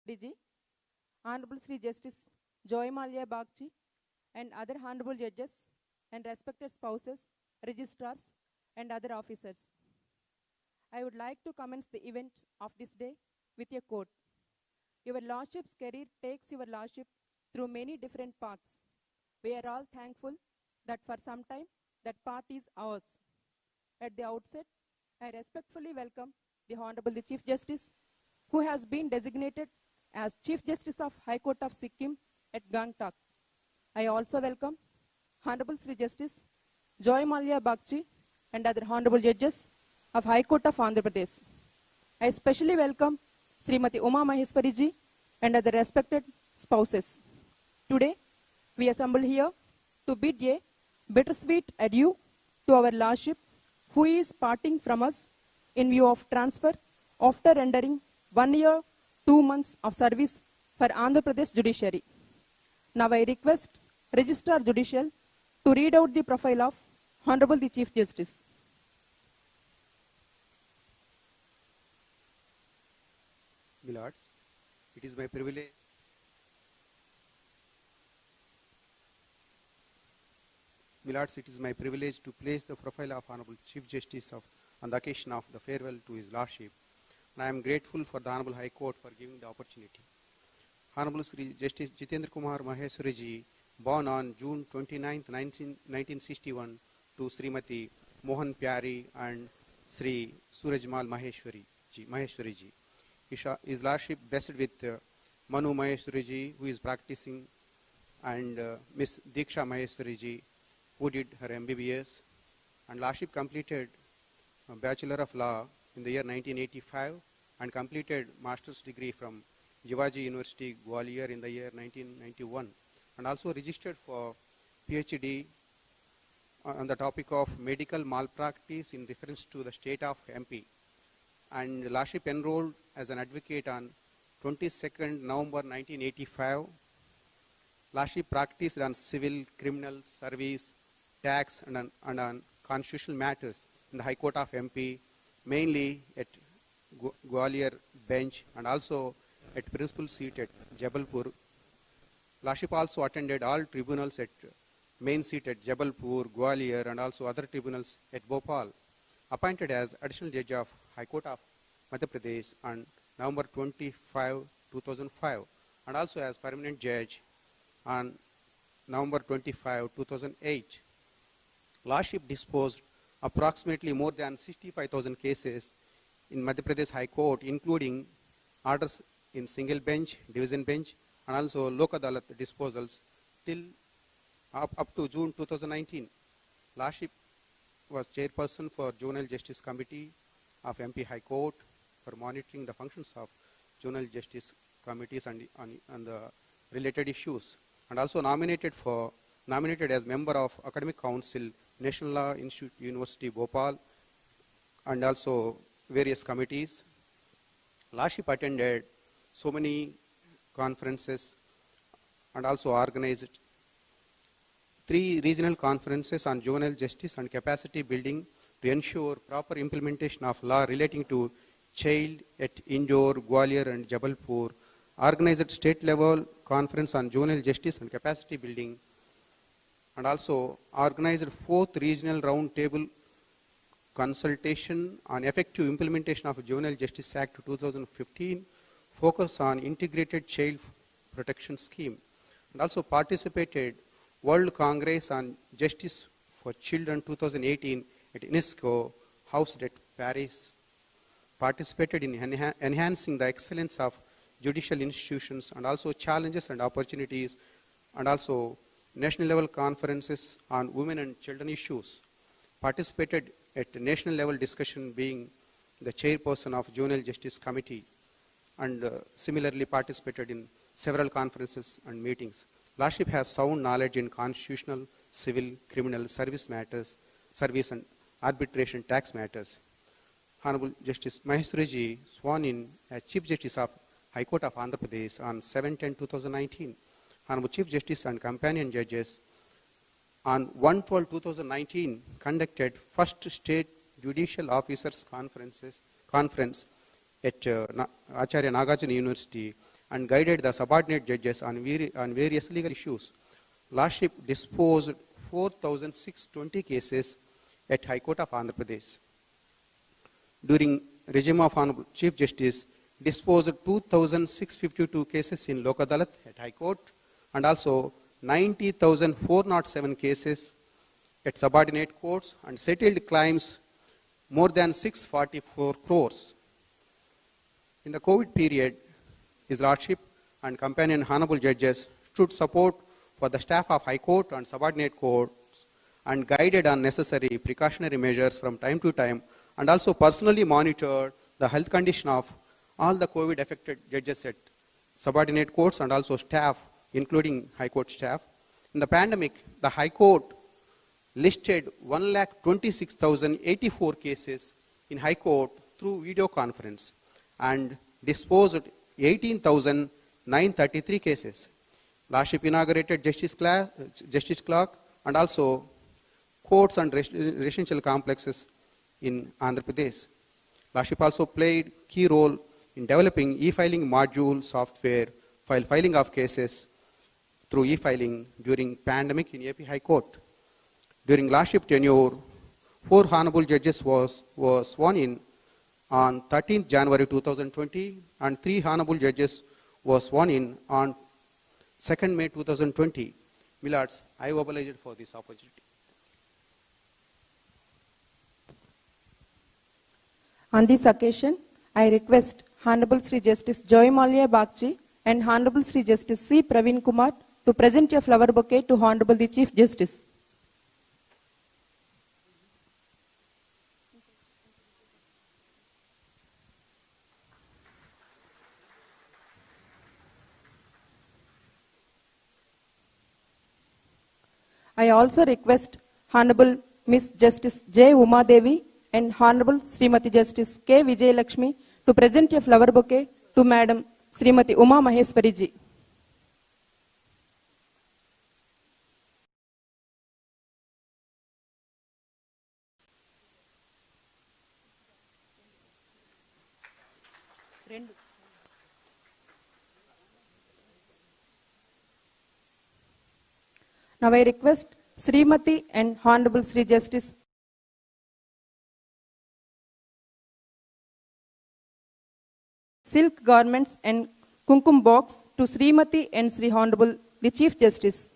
DG, Honorable Sri Justice Joy Malia Bagchi, and other honorable judges and respected spouses, registrars, and other officers. I would like to commence the event of this day with a quote. Your Lordship's career takes your Lordship through many different paths. We are all thankful that for some time that path is ours. At the outset, I respectfully welcome the Honorable the Chief Justice, who has been designated as Chief Justice of High Court of Sikkim at Gangtok. I also welcome Honorable Sri Justice Joy Malia Bagchi and other honorable judges of High Court of Andhra Pradesh. I especially welcome Srimati Uma Maheshwari ji and other respected spouses. Today, we assemble here to bid a bittersweet adieu to our Lordship, who is parting from us in view of transfer after rendering 1 year, 2 months of service for Andhra Pradesh Judiciary. Now I request Registrar Judicial to read out the profile of Honorable the Chief Justice. Milords, it is my privilege to place the profile of Honorable Chief Justice on the occasion of the farewell to His Lordship, and I am grateful for the Honorable High Court for giving the opportunity. Honorable Sri Justice Jitendra Kumar Maheshwari ji, born on June 29, 1961, to Srimati Mohan Pyari and Sri Surajmal Maheshwari ji. His Lordship blessed with Manu Maheshwari ji, who is practicing, and Miss Diksha Maheshwari ji, who did her MBBS, and Lordship completed a Bachelor of Law in the year 1985 and completed Master's degree from Jivaji University, Gwalior in the year 1991, and also registered for PhD on the topic of medical malpractice in reference to the state of MP. And Lordship enrolled as an advocate on 22nd November 1985. Lordship practiced on civil, criminal, service, tax, and on constitutional matters in the High Court of MP, mainly at Gwalior bench and also at principal seat at Jabalpur. Lordship also attended all tribunals at main seat at Jabalpur, Gwalior, and also other tribunals at Bhopal. Appointed as Additional Judge of High Court of Madhya Pradesh on November 25, 2005, and also as Permanent Judge on November 25, 2008. Lordship disposed approximately more than 65,000 cases in Madhya Pradesh High Court, including orders in single bench, division bench, and also Lok Adalat disposals till up to June 2019. Lordship was chairperson for Juvenile Justice Committee of MP High Court for monitoring the functions of juvenile justice committees and the related issues, and also nominated as member of Academic Council, National Law Institute, University Bhopal, and also various committees. Lordship attended so many conferences and also organized 3 regional conferences on juvenile justice and capacity building to ensure proper implementation of law relating to child at Indore, Gwalior, and Jabalpur. Organized state-level conference on juvenile justice and capacity building, and also organized 4th regional roundtable consultation on effective implementation of Juvenile Justice Act 2015, focus on integrated child protection scheme, and also participated World Congress on Justice for Children 2018 at UNESCO, housed at Paris. Participated in enhancing the excellence of judicial institutions and also challenges and opportunities, and also national level conferences on women and children issues. Participated at national level discussion, being the chairperson of Juvenile Justice Committee, and similarly participated in several conferences and meetings. Lordship has sound knowledge in constitutional, civil, criminal, service matters, service and arbitration tax matters. Honorable Justice Maheshwari ji, sworn in as Chief Justice of High Court of Andhra Pradesh on 7/10/2019. Honorable Chief Justice and companion judges on 1/12/2019 conducted first state judicial officers conference at Acharya Nagarjuna University and guided the subordinate judges on various legal issues. Lordship disposed 4,620 cases at High Court of Andhra Pradesh. During regime of Honorable Chief Justice, disposed 2,652 cases in Lok Adalat at High Court, and also 90,407 cases at subordinate courts, and settled claims more than 644 crores. In the COVID period, His Lordship and companion honorable judges stood support for the staff of High Court and subordinate courts and guided on necessary precautionary measures from time to time, and also personally monitored the health condition of all the COVID-affected judges at subordinate courts and also staff, including High Court staff. In the pandemic, the High Court listed 1,26,084 cases in High Court through video conference and disposed 18,933 cases. Lordship inaugurated Justice Clerk and also courts and residential complexes in Andhra Pradesh. Lordship also played key role in developing e-filing module software for filing of cases through e-filing during pandemic in AP High Court. During Lordship tenure, 4 honorable judges were sworn in on 13th January 2020 and 3 honorable judges were sworn in on 2nd May 2020. Millards, I oblige for this opportunity. On this occasion, I request Honorable Sri Justice Joy Malya Bagchi and Honorable Sri Justice C. Praveen Kumar to present a flower bouquet to Honorable the Chief Justice. I also request Honorable Miss Justice J. Uma Devi and Honorable Srimati Justice K. Vijay Lakshmi to present a flower bouquet to Madam Srimati Uma Maheswari ji. Now I request Srimati and Honorable Sri Justice silk garments and kumkum box to Srimati and Sri Honorable the Chief Justice.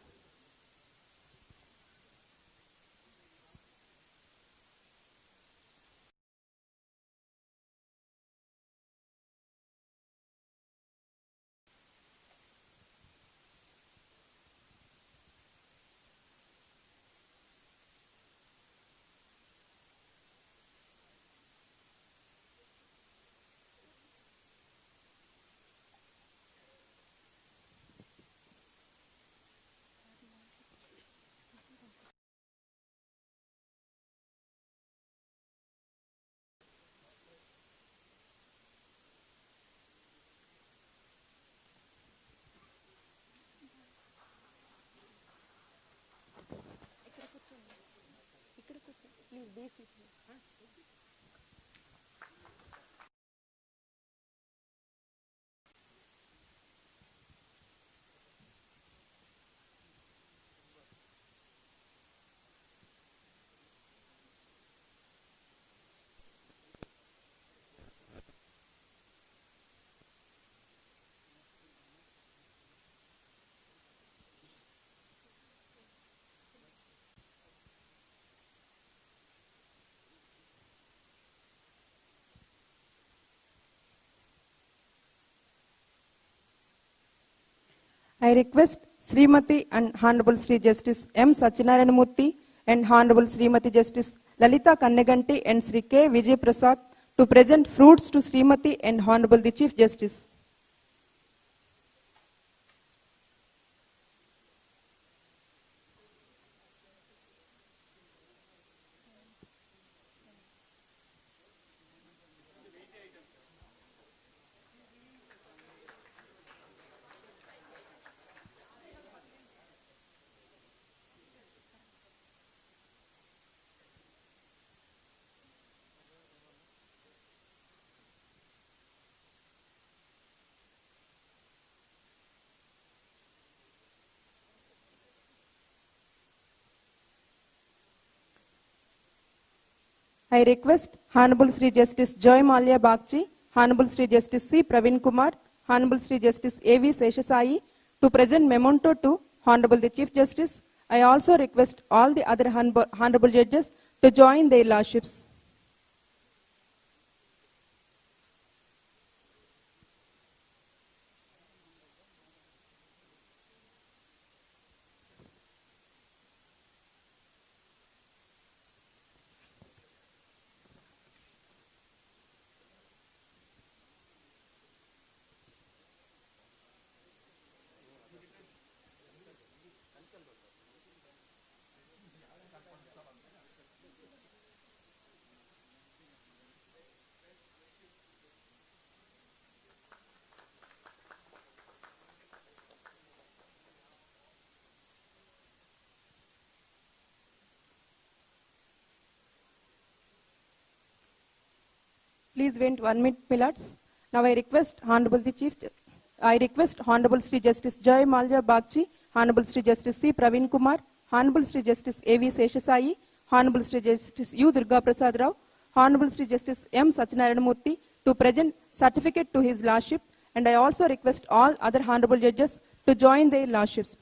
I request Srimati and Honorable Sri Justice M. Satyanarayana Murthy and Honorable Srimati Justice Lalita Kanneganti and Sri K. Vijay Prasad to present fruits to Srimati and Honorable the Chief Justice. I request Honorable Sri Justice Joy Malia Bagchi, Honorable Sri Justice C. Praveen Kumar, Honorable Sri Justice A.V. Seshasai to present memento to Honorable the Chief Justice. I also request all the other Honorable Judges to join their lordships. Please wait 1 minute, Millards. Now I request Honorable Sri Justice Joy Malia Bagchi, Honorable Sri Justice C. Praveen Kumar, Honorable Sri Justice A.V. Seshasai, Honorable Sri Justice U. Durga Prasad Rao, Honorable Sri Justice M. Satyanarayana Murthy to present certificate to his lordship, and I also request all other Honorable Judges to join their lordships.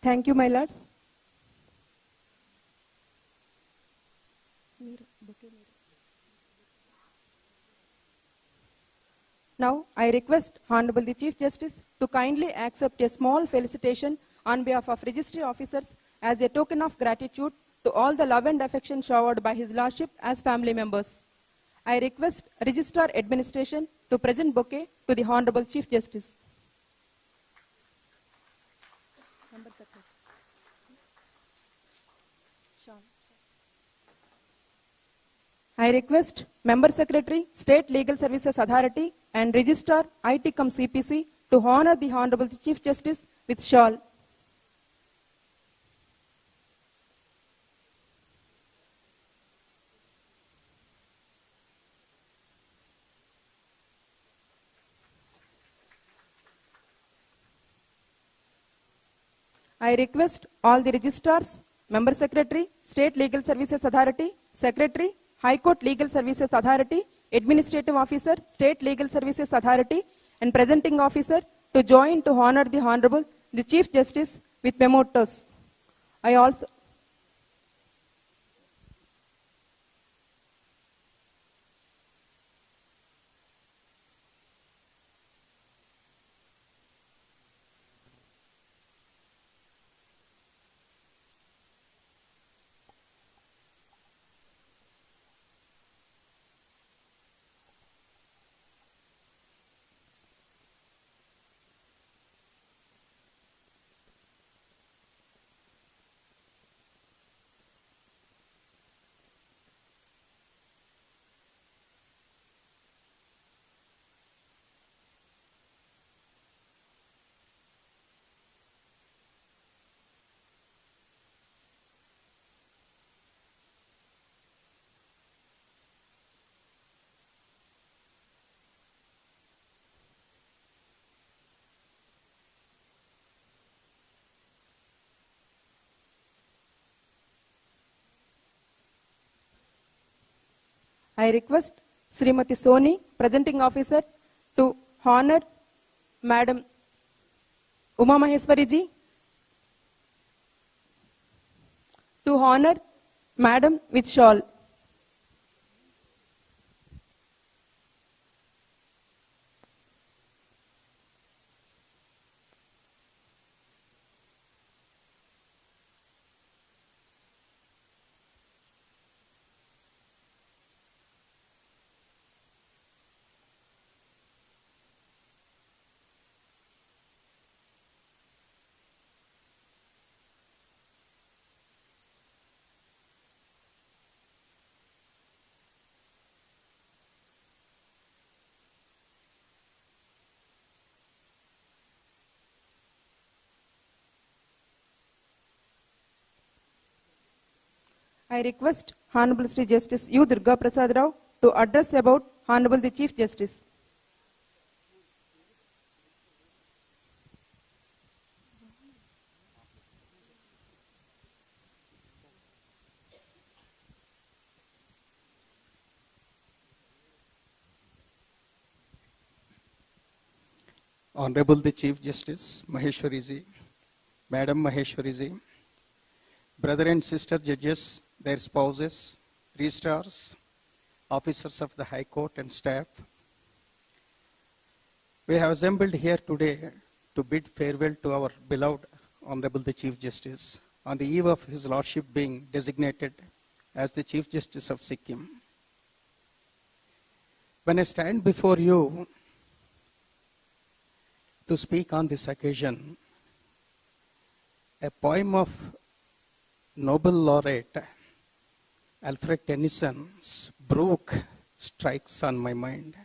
Thank you, my lords. Now, I request Honorable the Chief Justice to kindly accept a small felicitation on behalf of registry officers as a token of gratitude to all the love and affection showered by His Lordship as family members. I request Registrar Administration to present bouquet to the Honorable Chief Justice. I request Member Secretary, State Legal Services Authority and Registrar IT-cum CPC to honor the Honorable Chief Justice with shawl. I request all the registrars, Member Secretary, State Legal Services Authority, Secretary, High Court Legal Services Authority, Administrative Officer, State Legal Services Authority, and Presenting Officer to join to honor the Honorable, the Chief Justice with mementos. I request Srimati Soni, Presenting Officer, to honor Madam Uma Maheswari ji, to honor Madam with shawl. I request Honorable Sri Justice U. Durga Prasad Rao to address about Honorable the Chief Justice. Honorable the Chief Justice Maheshwari Ji, Madam Maheshwari Ji, brother and sister judges, their spouses, registrars, officers of the High Court and staff, we have assembled here today to bid farewell to our beloved Honorable the Chief Justice on the eve of his Lordship being designated as the Chief Justice of Sikkim. When I stand before you to speak on this occasion, a poem of Nobel laureate Alfred Tennyson's Brook strikes on my mind.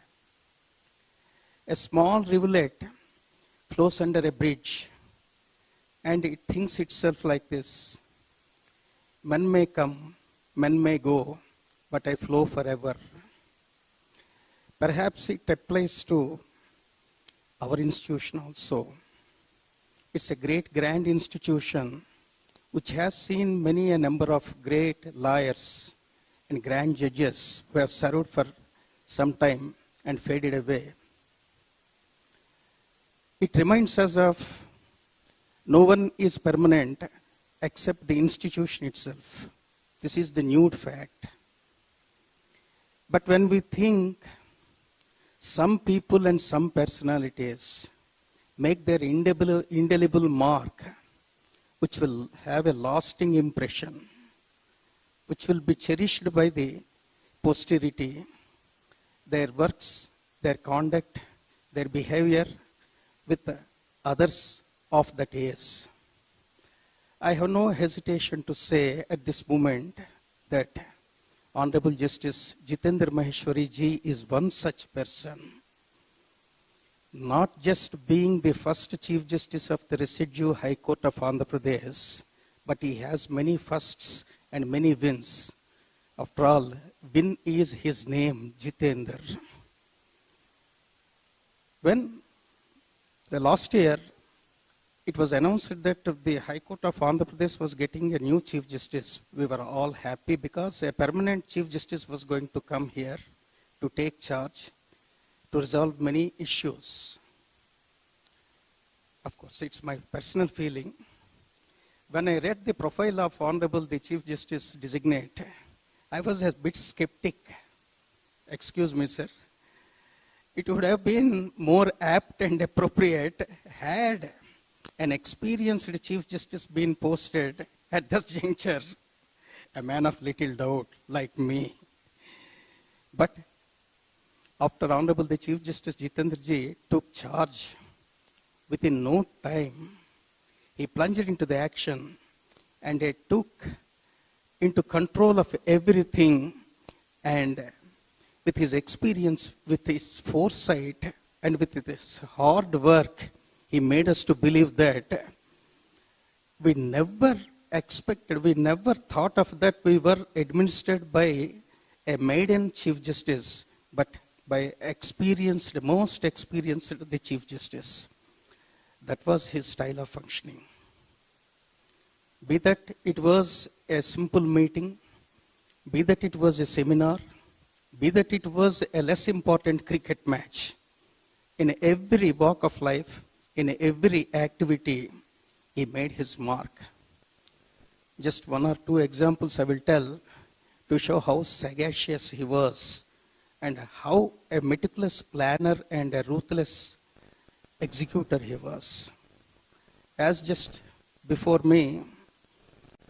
A small rivulet flows under a bridge, and it thinks itself like this: men may come, men may go, but I flow forever. Perhaps it applies to our institution also. It's a great, grand institution which has seen many a number of great lawyers and grand judges who have served for some time and faded away. It reminds us of no one is permanent except the institution itself. This is the nude fact. But when we think some people and some personalities make their indelible mark, which will have a lasting impression, which will be cherished by the posterity, their works, their conduct, their behavior with the others of that age. I have no hesitation to say at this moment that Honorable Justice Jitendra Maheshwari Ji is one such person. Not just being the first Chief Justice of the Residue High Court of Andhra Pradesh, but he has many firsts and many wins. After all, win is his name, Jitendra. When the last year it was announced that the High Court of Andhra Pradesh was getting a new Chief Justice, we were all happy because a permanent Chief Justice was going to come here to take charge, to resolve many issues. Of course, it's my personal feeling. When I read the profile of Honorable the Chief Justice designate, I was a bit skeptic. Excuse me, sir. It would have been more apt and appropriate had an experienced Chief Justice been posted at this juncture, a man of little doubt like me. But after Honorable the Chief Justice Jitendra Ji took charge, within no time, he plunged into the action and he took into control of everything, and with his experience, with his foresight, and with his hard work, he made us to believe that we never expected, we never thought of that we were administered by a maiden Chief Justice, but by experienced, most experienced the Chief Justice. That was his style of functioning. Be that it was a simple meeting, be that it was a seminar, be that it was a less important cricket match, in every walk of life, in every activity, he made his mark. Just one or two examples I will tell to show how sagacious he was and how a meticulous planner and a ruthless executor he was. As just before me,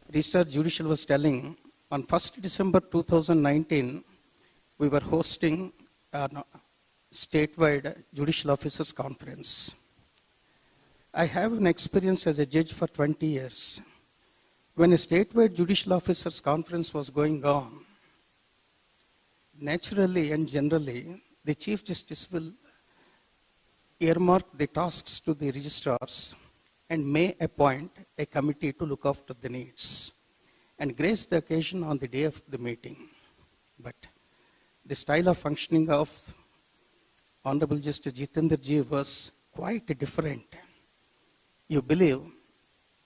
Registrar Judicial was telling, on 1st December 2019, we were hosting a statewide Judicial Officers Conference. I have an experience as a judge for 20 years. When a statewide Judicial Officers Conference was going on, naturally and generally, the Chief Justice will earmark the tasks to the registrars and may appoint a committee to look after the needs. and graced the occasion on the day of the meeting. But the style of functioning of Honorable Justice Jitendra Ji was quite different. You believe,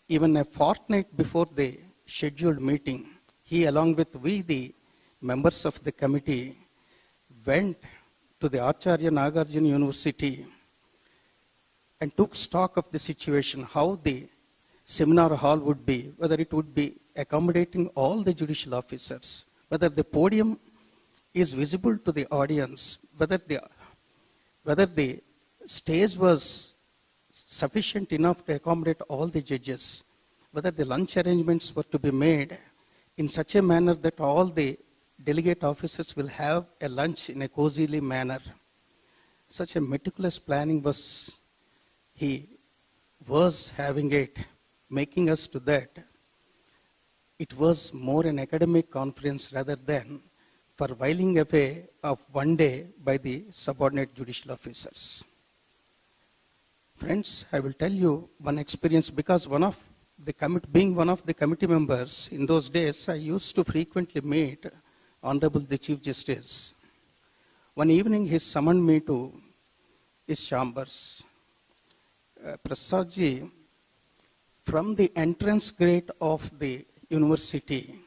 even a fortnight before the scheduled meeting, he, along with we, the members of the committee, went to the Acharya Nagarjuna University and took stock of the situation, how the seminar hall would be, whether it would be accommodating all the judicial officers, whether the podium is visible to the audience, whether the stage was sufficient enough to accommodate all the judges, whether the lunch arrangements were to be made in such a manner that all the delegate officers will have a lunch in a cozily manner. Such a meticulous planning he was having it, making us to that. It was more an academic conference rather than for whiling away of one day by the subordinate judicial officers. Friends, I will tell you one experience, because being one of the committee members in those days, I used to frequently meet Honorable the Chief Justice. One evening he summoned me to his chambers. Prasad ji, from the entrance gate of the university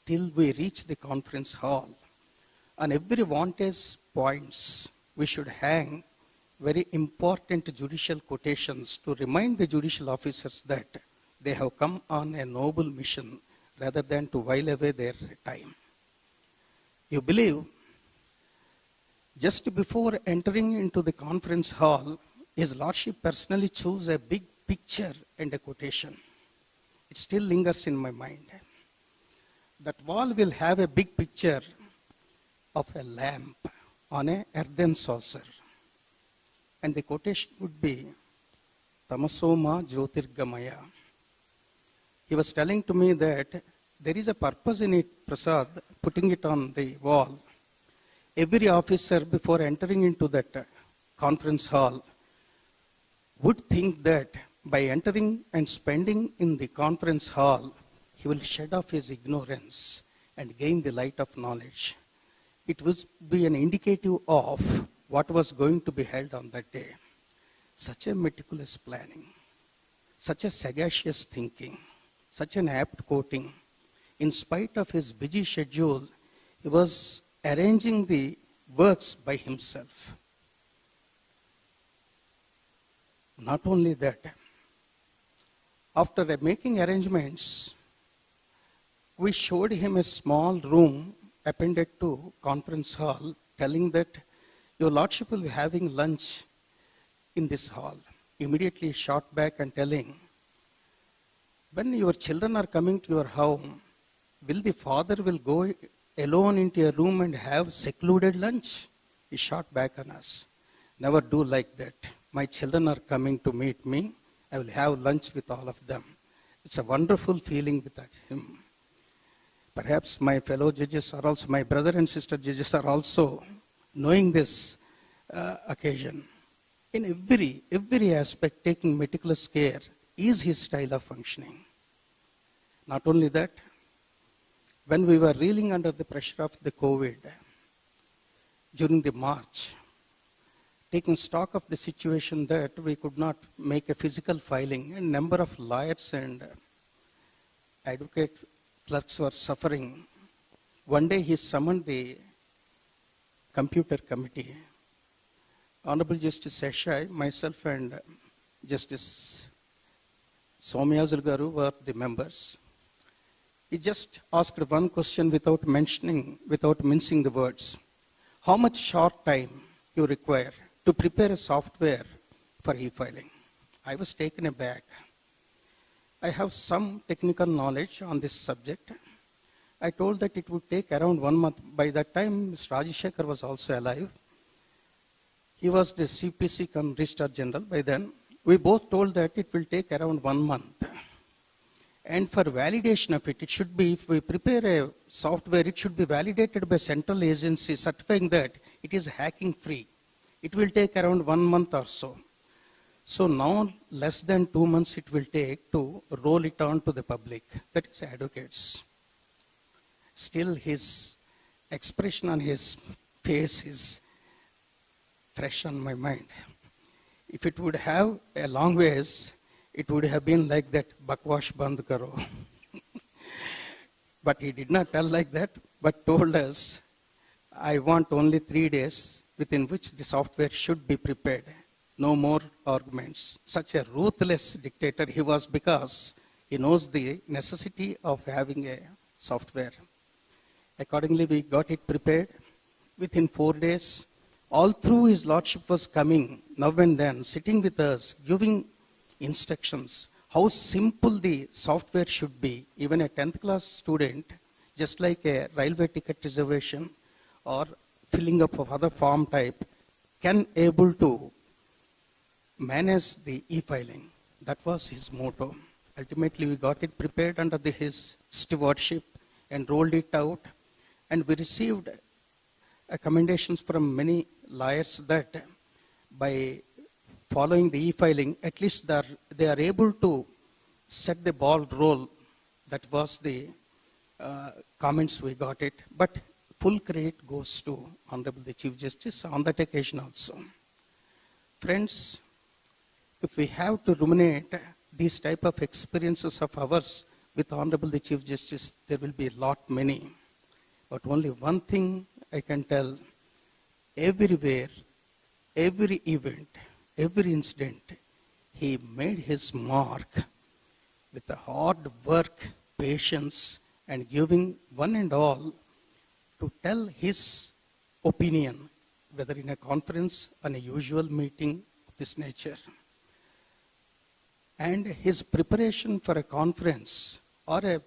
till we reach the conference hall, on every vantage points we should hang very important judicial quotations to remind the judicial officers that they have come on a noble mission rather than to while away their time. You believe, just before entering into the conference hall, His Lordship personally chose a big picture and a quotation. It still lingers in my mind. That wall will have a big picture of a lamp on an earthen saucer. And the quotation would be, Tamasoma Jyotirgamaya. He was telling to me that there is a purpose in it, Prasad, putting it on the wall. Every officer, before entering into that conference hall, would think that by entering and spending in the conference hall, he will shed off his ignorance and gain the light of knowledge. It would be an indicative of what was going to be held on that day. Such a meticulous planning, such a sagacious thinking, such an apt quoting. In spite of his busy schedule, he was arranging the works by himself. Not only that, after making arrangements, we showed him a small room appended to conference hall, telling that your Lordship will be having lunch in this hall. Immediately shot back and telling, when your children are coming to your home, will the father will go alone into a room and have secluded lunch? He shot back on us. Never do like that. My children are coming to meet me. I will have lunch with all of them. It's a wonderful feeling with him. Perhaps my fellow judges are also, my brother and sister judges are also knowing this occasion. In every aspect, taking meticulous care is his style of functioning. Not only that, when we were reeling under the pressure of the COVID, during the March, taking stock of the situation that we could not make a physical filing, a number of lawyers and advocate clerks were suffering. One day he summoned the computer committee. Honorable Justice Seshai, myself and Justice Somyazul Garu were the members. He just asked one question without mincing the words. How much short time you require to prepare a software for e-filing? I was taken aback. I have some technical knowledge on this subject. I told that it would take around 1 month. By that time, Mr. Rajashekar was also alive. He was the CPC Registrar General by then. We both told that it will take around 1 month. And for validation of it, it should be, if we prepare a software, it should be validated by central agency certifying that it is hacking free. It will take around 1 month or so. So now less than 2 months it will take to roll it on to the public, that is advocates. still his expression on his face is fresh on my mind. If it would have a long ways, it would have been like that, bakwash band karo. But he did not tell like that, but told us, I want only 3 days within which the software should be prepared. No more arguments. Such a ruthless dictator he was, because he knows the necessity of having a software. Accordingly, we got it prepared within 4 days. All through his lordship was coming now and then, sitting with us, giving instructions, how simple the software should be. Even a 10th class student, just like a railway ticket reservation or filling up of other form type, can able to manage the e-filing. That was his motto. Ultimately, we got it prepared under his stewardship and rolled it out. And we received commendations from many lawyers that by following the e-filing, at least they are able to set the ball roll. That was the comments we got it. But full credit goes to Honorable the Chief Justice on that occasion also. Friends, if we have to ruminate these type of experiences of ours with Honorable the Chief Justice, there will be a lot many. But only one thing I can tell, everywhere, every event, every incident, he made his mark with the hard work, patience, and giving one and all to tell his opinion, whether in a conference or a usual meeting of this nature. And his preparation for a conference or a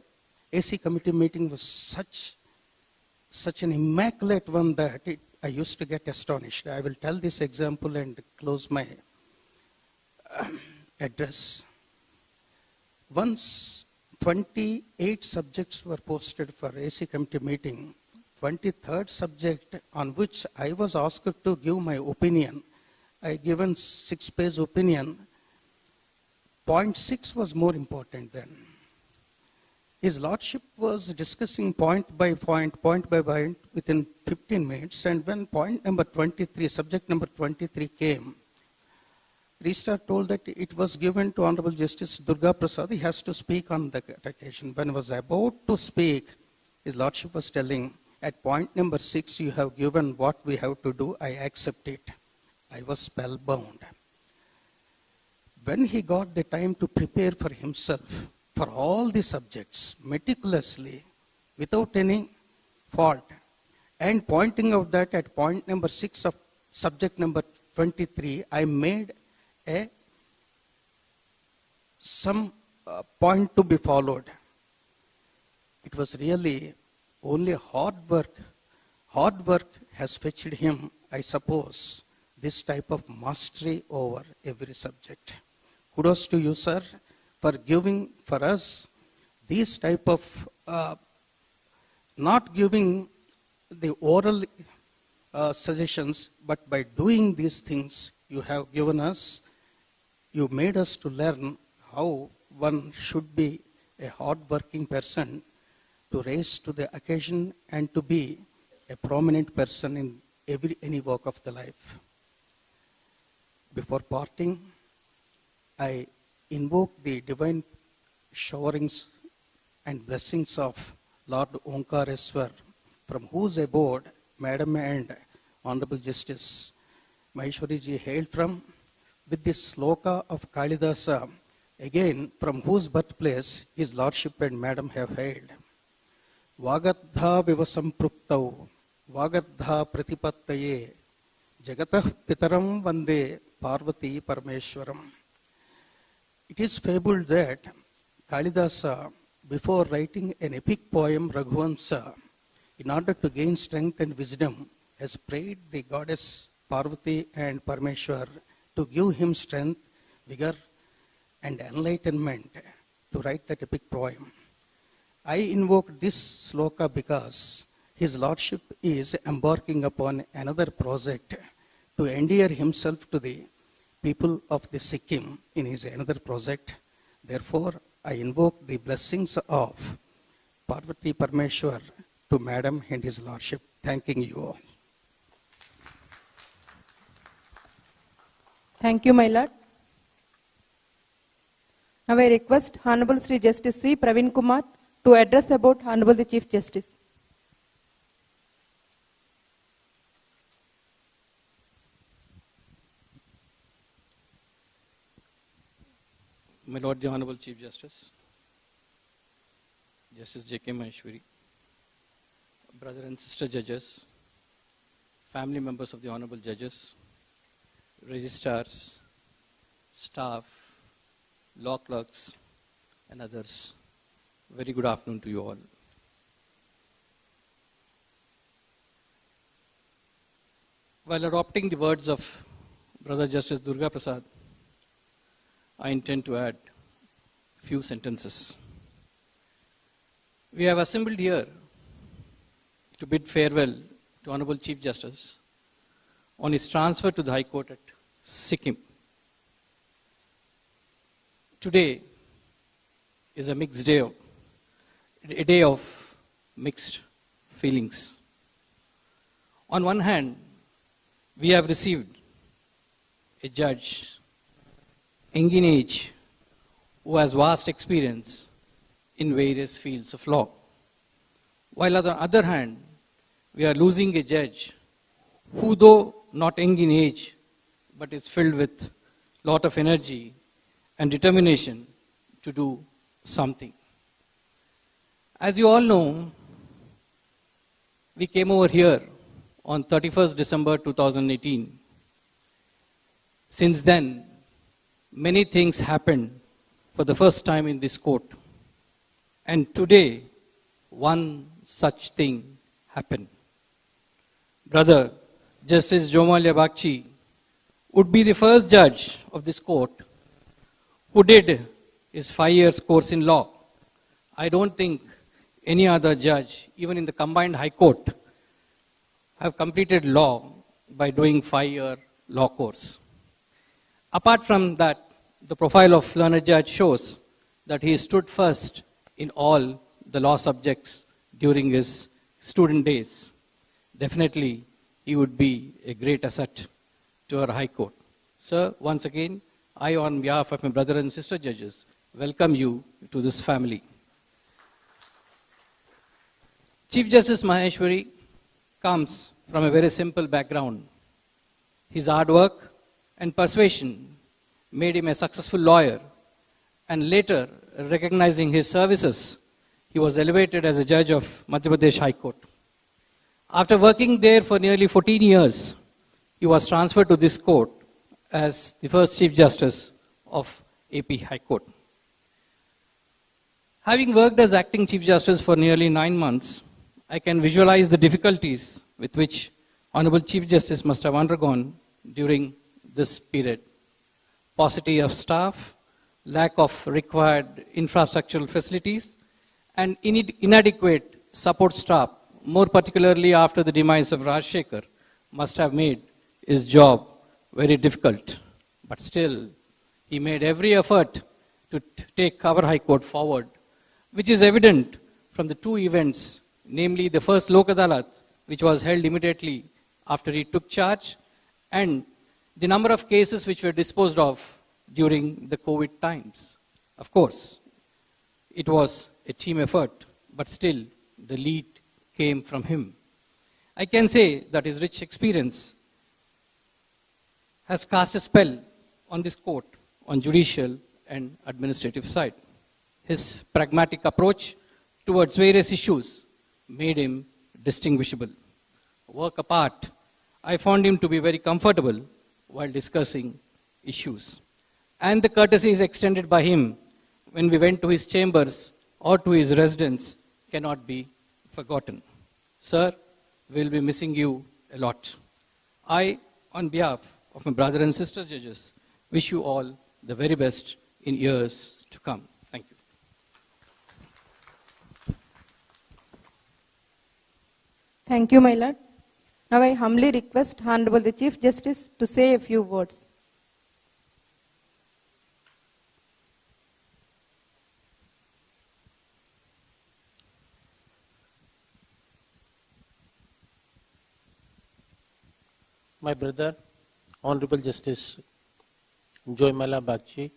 AC committee meeting was such an immaculate one that I used to get astonished. I will tell this example and close my address. Once 28 subjects were posted for AC committee meeting, 23rd subject on which I was asked to give my opinion, I given 6-page opinion. Point 6 was more important then. His lordship was discussing point by point within 15 minutes, and when point number 23, subject number 23 came, Registrar told that it was given to Honorable Justice Durga Prasad. He has to speak on the occasion. When he was about to speak, his lordship was telling, at point number 6, you have given what we have to do, I accept it. I was spellbound. When he got the time to prepare for himself, for all the subjects, meticulously, without any fault, and pointing out that at point number 6 of subject number 23, I made some point to be followed. It was really only hard work. Hard work has fetched him, I suppose, this type of mastery over every subject. Kudos to you, sir, for giving for us these type of, not giving the oral suggestions, but by doing these things, you have given us, you made us to learn how one should be a hard-working person to rise to the occasion and to be a prominent person in any walk of the life. Before parting, I invoke the divine showerings and blessings of Lord Omkareswar, from whose abode Madam and Honorable Justice Maheshwari ji hailed from, with this sloka of Kalidasa, again from whose birthplace his Lordship and Madam have hailed. Vagadha vivasampruptau, Vagadha pratipattaye, Jagatah pitaram vande Parvati Parameshwaram. It is fabled that Kalidasa, before writing an epic poem Raghuvansa, in order to gain strength and wisdom, has prayed the goddess Parvati and Parameshwar to give him strength, vigor, and enlightenment to write that epic poem. I invoke this sloka because his lordship is embarking upon another project to endear himself to the people of the Sikkim in his another project. Therefore, I invoke the blessings of Parvati Parameshwar to Madam and His Lordship. Thanking you all. Thank you, my lord. Now I request Honorable Sri Justice C. Praveen Kumar to address about Honorable the Chief Justice. My Lord, the Honorable Chief Justice, Justice J.K. Maheshwari, brother and sister judges, family members of the Honorable Judges, registrars, staff, law clerks, and others, very good afternoon to you all. While adopting the words of Brother Justice Durga Prasad, I intend to add few sentences. We have assembled here to bid farewell to Honorable Chief Justice on his transfer to the High Court at Sikkim. Today is a mixed day, a day of mixed feelings. On one hand, we have received a judge, young in age, who has vast experience in various fields of law. While on the other hand, we are losing a judge who, though not young in age, but is filled with a lot of energy and determination to do something. As you all know, we came over here on 31st December 2018. Since then, many things happened for the first time in this court. And today, one such thing happened. Brother Justice Jomalia Bagchi would be the first judge of this court who did his 5 years course in law. I don't think any other judge, even in the combined high court, have completed law by doing 5-year law course. Apart from that, the profile of learned judge shows that he stood first in all the law subjects during his student days. Definitely, he would be a great asset to our High Court. Sir, once again, I, on behalf of my brother and sister judges, welcome you to this family. Chief Justice Maheshwari comes from a very simple background. His hard work and persuasion made him a successful lawyer, and later, recognizing his services, he was elevated as a judge of Madhya Pradesh High Court. After working there for nearly 14 years, he was transferred to this court as the first Chief Justice of AP High Court. Having worked as acting Chief Justice for nearly 9 months, I can visualize the difficulties with which Honorable Chief Justice must have undergone during this period. Paucity of staff, lack of required infrastructural facilities, and inadequate support staff, more particularly after the demise of Rajshekhar, must have made his job very difficult. But still, he made every effort to take our High Court forward, which is evident from the two events, namely the first Lok Adalat, which was held immediately after he took charge, and the number of cases which were disposed of during the COVID times. Of course, it was a team effort, but still the lead came from him. I can say that his rich experience has cast a spell on this court on judicial and administrative side. His pragmatic approach towards various issues made him distinguishable. Work apart, I found him to be very comfortable while discussing issues. And the courtesies extended by him when we went to his chambers or to his residence cannot be forgotten. Sir, we'll be missing you a lot. I, on behalf of my brother and sister judges, wish you all the very best in years to come. Thank you. Thank you, my lord. Now I humbly request Honorable the Chief Justice to say a few words. my brother, Honorable Justice Joymala Bagchi,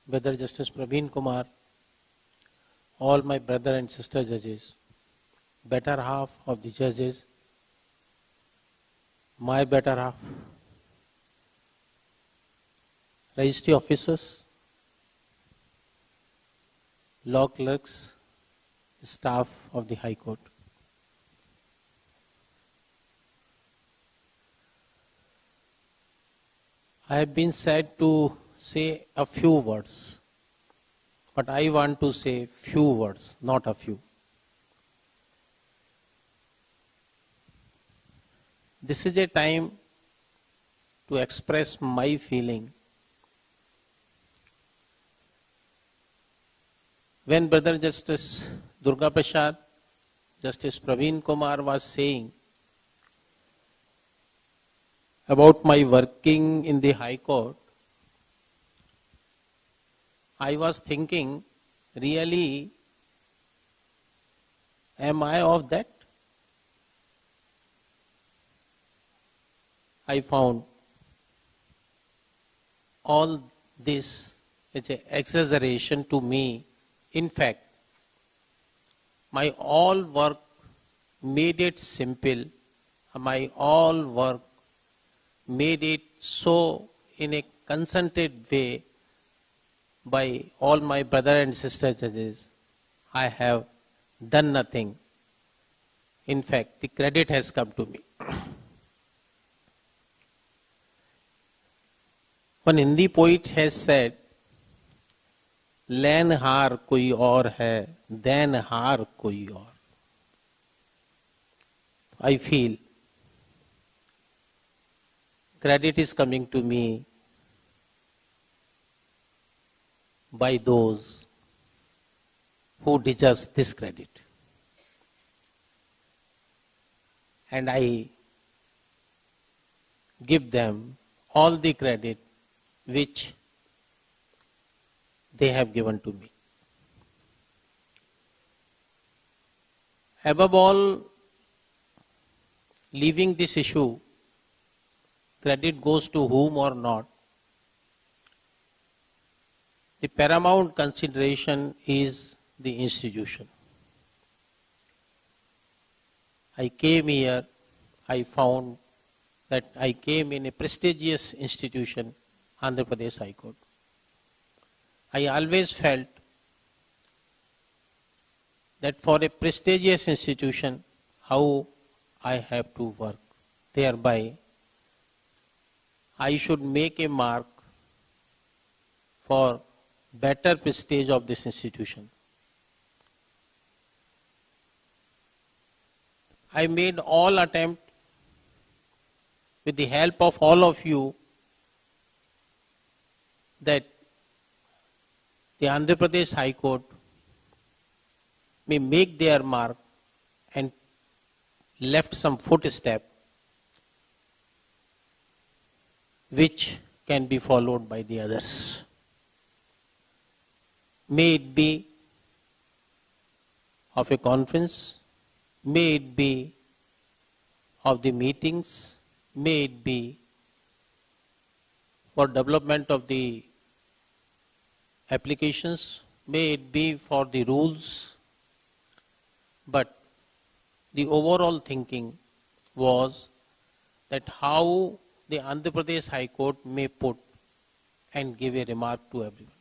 Brother Justice Praveen Kumar, all my brother and sister judges, better half of the judges, my better half, registry officers, law clerks, staff of the High Court. I have been said to say a few words, but I want to say few words, not a few. This is a time to express my feeling. When Brother Justice Durga Prasad, Justice Praveen Kumar was saying about my working in the High Court, I was thinking, really, am I of that? I found all this is an exaggeration to me. In fact, my all work made it simple. My all work made it so in a concentrated way by all my brother and sister judges. I have done nothing. In fact, the credit has come to me. One Hindi poet has said, "Len haar koi aur hai, then haar koi aur." I feel credit is coming to me by those who deserve this credit. And I give them all the credit which they have given to me. Above all, leaving this issue, credit goes to whom or not, the paramount consideration is the institution. I came here, I found that I came in a prestigious institution, Andhra Pradesh High Court. I always felt that for a prestigious institution, how I have to work. Thereby, I should make a mark for better prestige of this institution. I made all attempt with the help of all of you that the Andhra Pradesh High Court may make their mark and left some footstep which can be followed by the others. May it be of a conference, may it be of the meetings, may it be for development of the applications, may it be for the rules, but the overall thinking was that how the Andhra Pradesh High Court may put and give a remark to everyone.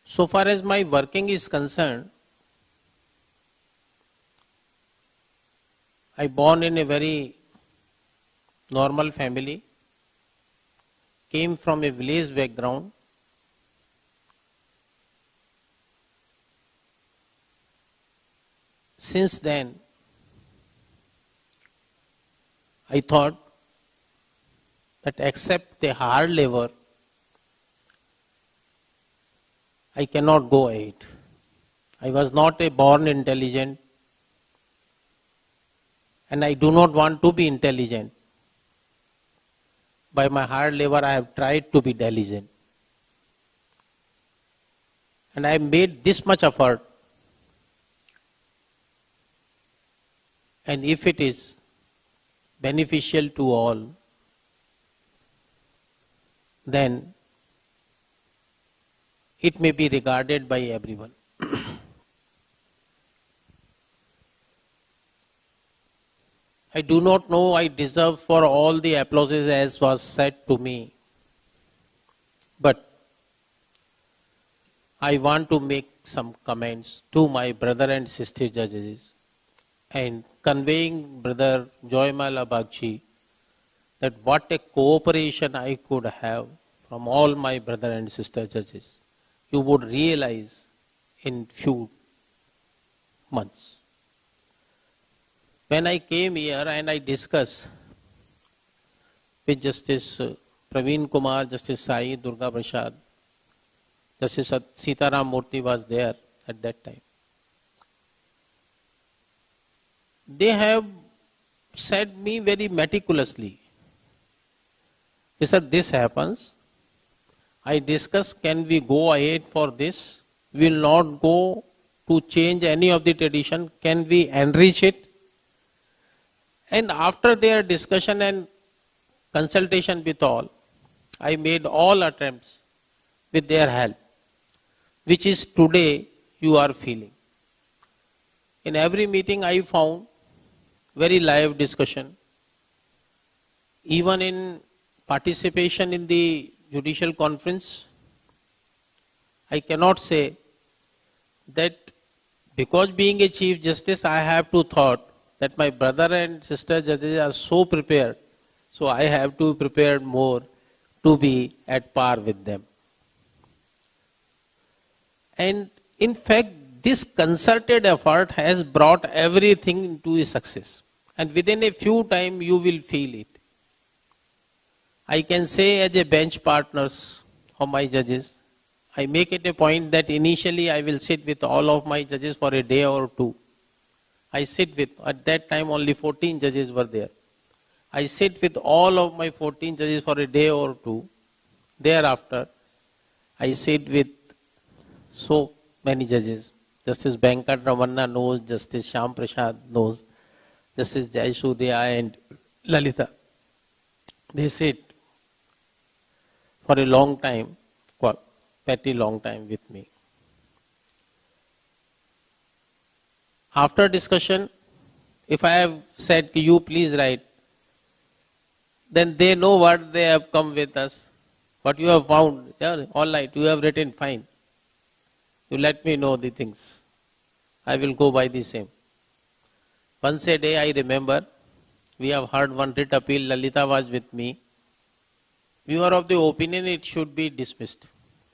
So far as my working is concerned, I born in a very normal family, came from a village background. Since then, I thought that except the hard labor, I cannot go ahead. I was not a born intelligent, and I do not want to be intelligent. By my hard labor, I have tried to be diligent. And I made this much effort. And if it is beneficial to all, then it may be regarded by everyone. I do not know I deserve for all the applauses as was said to me, but I want to make some comments to my brother and sister judges and conveying Brother Joymal Bagchi that what a cooperation I could have from all my brother and sister judges, you would realize in few months. When I came here and I discussed with Justice Praveen Kumar, Justice Sai Durga Prasad, Justice Sitaram Murthy was there at that time. They have said me very meticulously, sir, this happens. I discuss, can we go ahead for this? We will not go to change any of the tradition. Can we enrich it? And after their discussion and consultation with all, I made all attempts with their help, which is today you are feeling. In every meeting I found very live discussion. Even in participation in the judicial conference, I cannot say that because being a Chief Justice I have to thought that my brother and sister judges are so prepared, so I have to prepare more to be at par with them. And in fact, this concerted effort has brought everything into a success. And within a few time, you will feel it. I can say as a bench partners of my judges, I make it a point that initially I will sit with all of my judges for a day or two. I sit with, at that time only 14 judges were there. I sit with all of my 14 judges for a day or two. Thereafter, I sit with so many judges. Justice Venkat Ramanna knows, Justice Shyam Prasad knows, Justice Jayasudya and Lalita. They sit for a long time, pretty long time with me. After discussion, if I have said, you please write, then they know what they have come with us, what you have found. Yeah, all right, you have written, fine. You let me know the things. I will go by the same. Once a day I remember, we have heard one writ appeal, Lalita was with me. We were of the opinion it should be dismissed.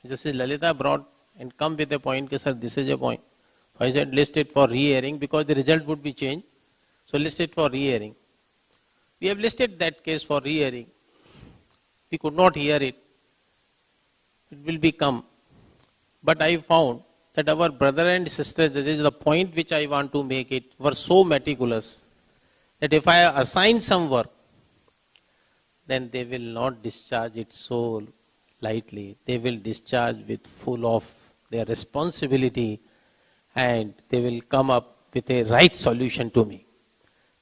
Justice Lalita brought and come with a point, sir, this is a point. I said, list it for re-hearing because the result would be changed. So list it for re-hearing. We have listed that case for re-hearing. We could not hear it. It will become. But I found that our brother and sister judges, the point which I want to make it, were so meticulous that if I assign some work, then they will not discharge it so lightly. They will discharge with full of their responsibility and they will come up with a right solution to me.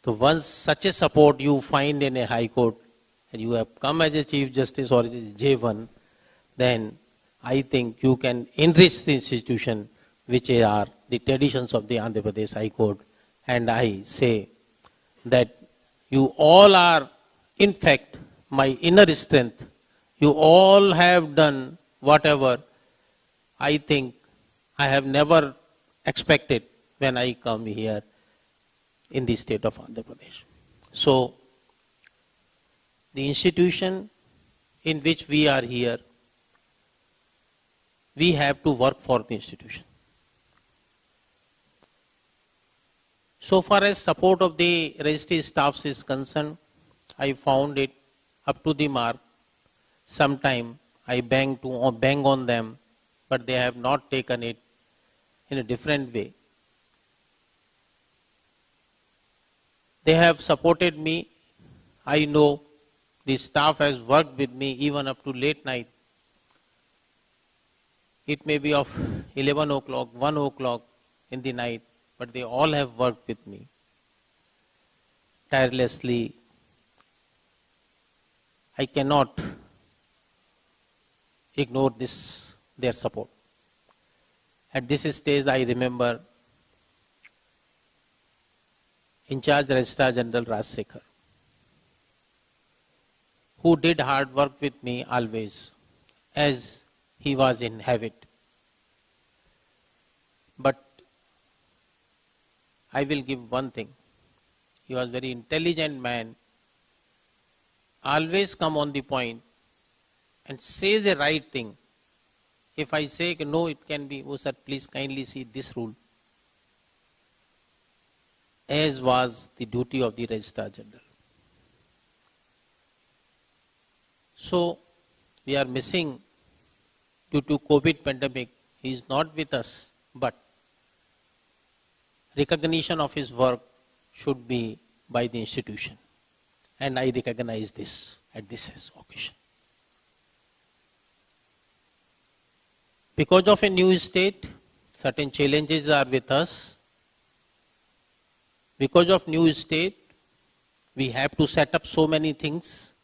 So once such a support you find in a high court and you have come as a Chief Justice or as a J1, then I think you can enrich the institution which are the traditions of the Andhra Pradesh High Court. And I say that you all are in fact my inner strength. You all have done whatever I think I have never expected when I come here in the state of Andhra Pradesh. So, the institution in which we are here, we have to work for the institution. So far as support of the registry staffs is concerned, I found it up to the mark. Sometime I bang on them, but they have not taken it in a different way. They have supported me. I know the staff has worked with me even up to late night. It may be of 11 o'clock, 1 o'clock in the night, but they all have worked with me tirelessly I cannot ignore this, their support. At this stage, I remember in charge Registrar General Rajsekhar, who did hard work with me always, as he was in habit. But I will give one thing. He was a very intelligent man, always come on the point and says the right thing. If I say no, it can be, oh sir, please kindly see this rule. As was the duty of the Registrar General. So, we are missing due to COVID pandemic. He is not with us, but recognition of his work should be by the institution. And I recognize this at this occasion. Because of a new state, certain challenges are with us. Because of new state, we have to set up so many things.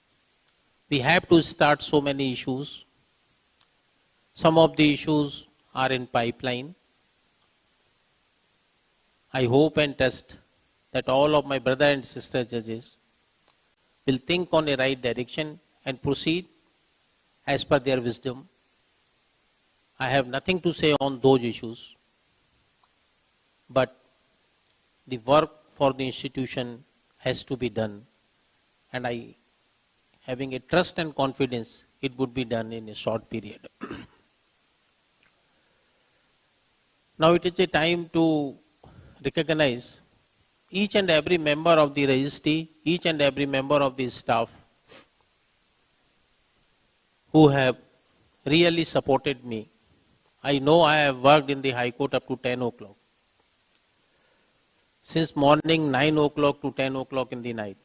We have to start so many issues. Some of the issues are in pipeline. I hope and trust that all of my brother and sister judges will think on a right direction and proceed as per their wisdom. I have nothing to say on those issues, but the work for the institution has to be done, and I, having a trust and confidence, it would be done in a short period. Now it is a time to recognize each and every member of the registry, each and every member of the staff who have really supported me. I know I have worked in the High Court up to 10 o'clock. Since morning 9 o'clock to 10 o'clock in the night.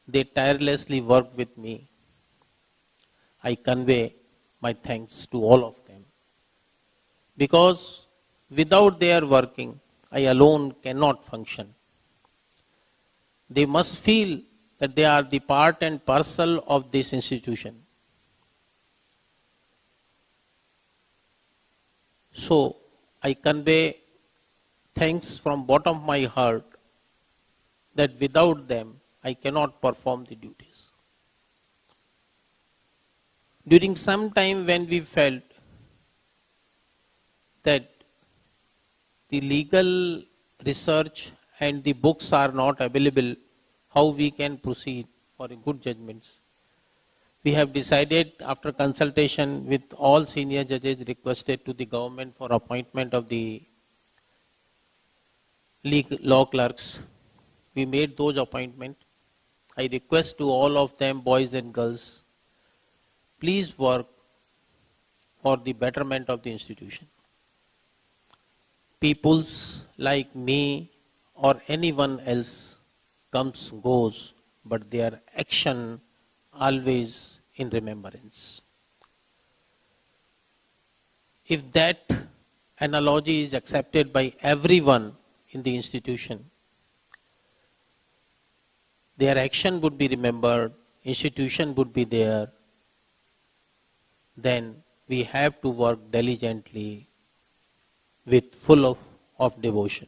They tirelessly worked with me. I convey my thanks to all of them. Because without their working, I alone cannot function. They must feel that they are the part and parcel of this institution. So, I convey thanks from bottom of my heart that without them, I cannot perform the duties. During some time when we felt that the legal research and the books are not available, how we can proceed for a good judgments. We have decided after consultation with all senior judges requested to the government for appointment of the law clerks. We made those appointments. I request to all of them, boys and girls, please work for the betterment of the institution. Peoples like me or anyone else comes, goes, but their action always in remembrance. If that analogy is accepted by everyone in the institution, their action would be remembered, institution would be there, then we have to work diligently with full of devotion.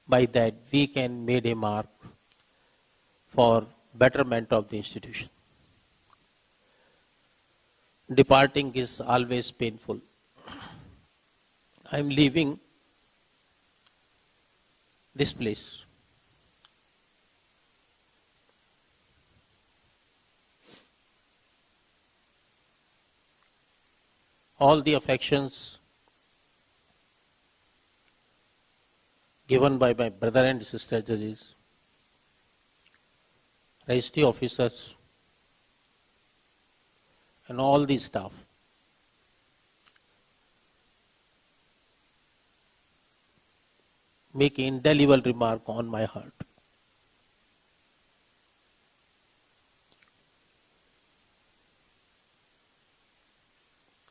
By that we can make a mark for betterment of the institution. Departing is always painful. I am leaving this place. All the affections given by my brother and sister judges, registry officers, and all the staff. Make indelible remark on my heart.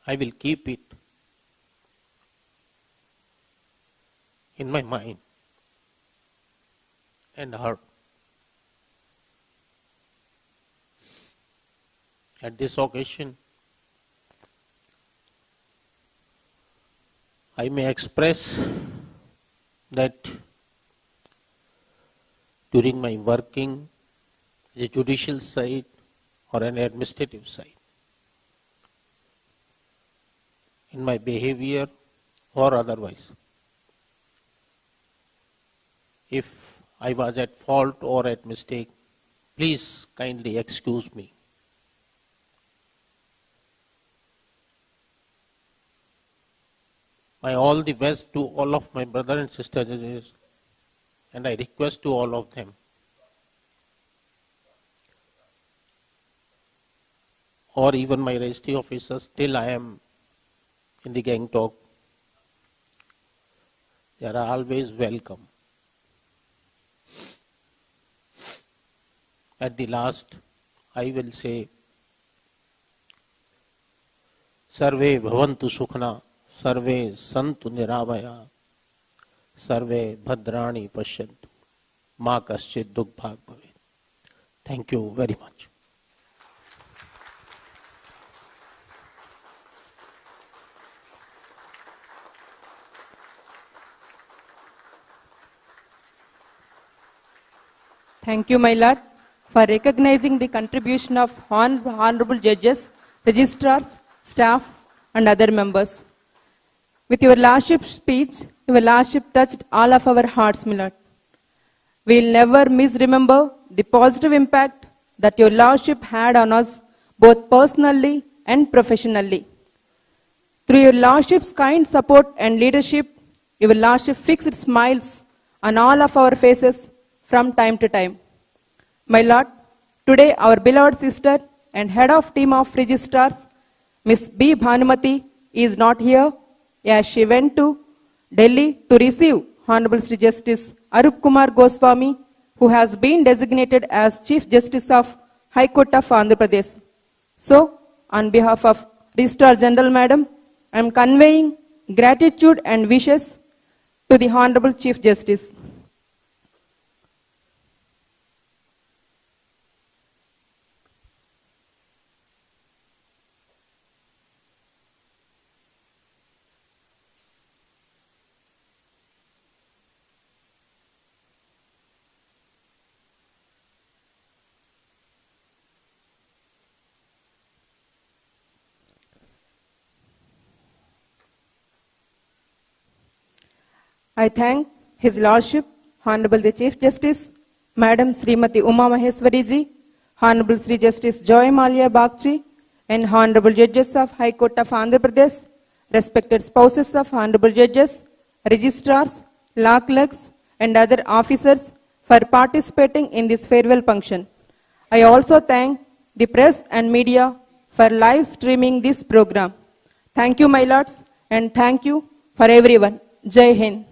I will keep it in my mind and heart. At this occasion, I may express that during my working as a judicial side or an administrative side, in my behavior or otherwise, if I was at fault or at mistake, please kindly excuse me. My all the best to all of my brothers and sisters judges, and I request to all of them, or even my registry officers, till I am in the gang talk, they are always welcome. At the last, I will say, Sarve bhavantu sukhna, Sarve santu niravaya, Sarve bhadrani pashyantu, ma kaschit dukbhag bhavet. Thank you very much. Thank you, my lord, for recognizing the contribution of honorable judges, registrars, staff, and other members. With your lordship's speech, your lordship touched all of our hearts, my lord. We will never misremember the positive impact that your lordship had on us, both personally and professionally. Through your lordship's kind support and leadership, your lordship fixed smiles on all of our faces from time to time. My lord, today our beloved sister and head of team of registrars, Miss B. Bhanumati, is not here as she went to Delhi to receive Honorable Sri Justice Arup Kumar Goswami, who has been designated as Chief Justice of High Court of Andhra Pradesh. So, on behalf of Registrar General Madam, I am conveying gratitude and wishes to the Honorable Chief Justice. I thank His Lordship, Honorable the Chief Justice, Madam Srimati Uma Maheswari ji, Honorable Sri Justice Joy Malia Bagchi, and Honorable Judges of High Court of Andhra Pradesh, respected spouses of Honorable Judges, registrars, law clerks, and other officers for participating in this farewell function. I also thank the press and media for live streaming this program. Thank you, my lords, and thank you for everyone. Jai Hind.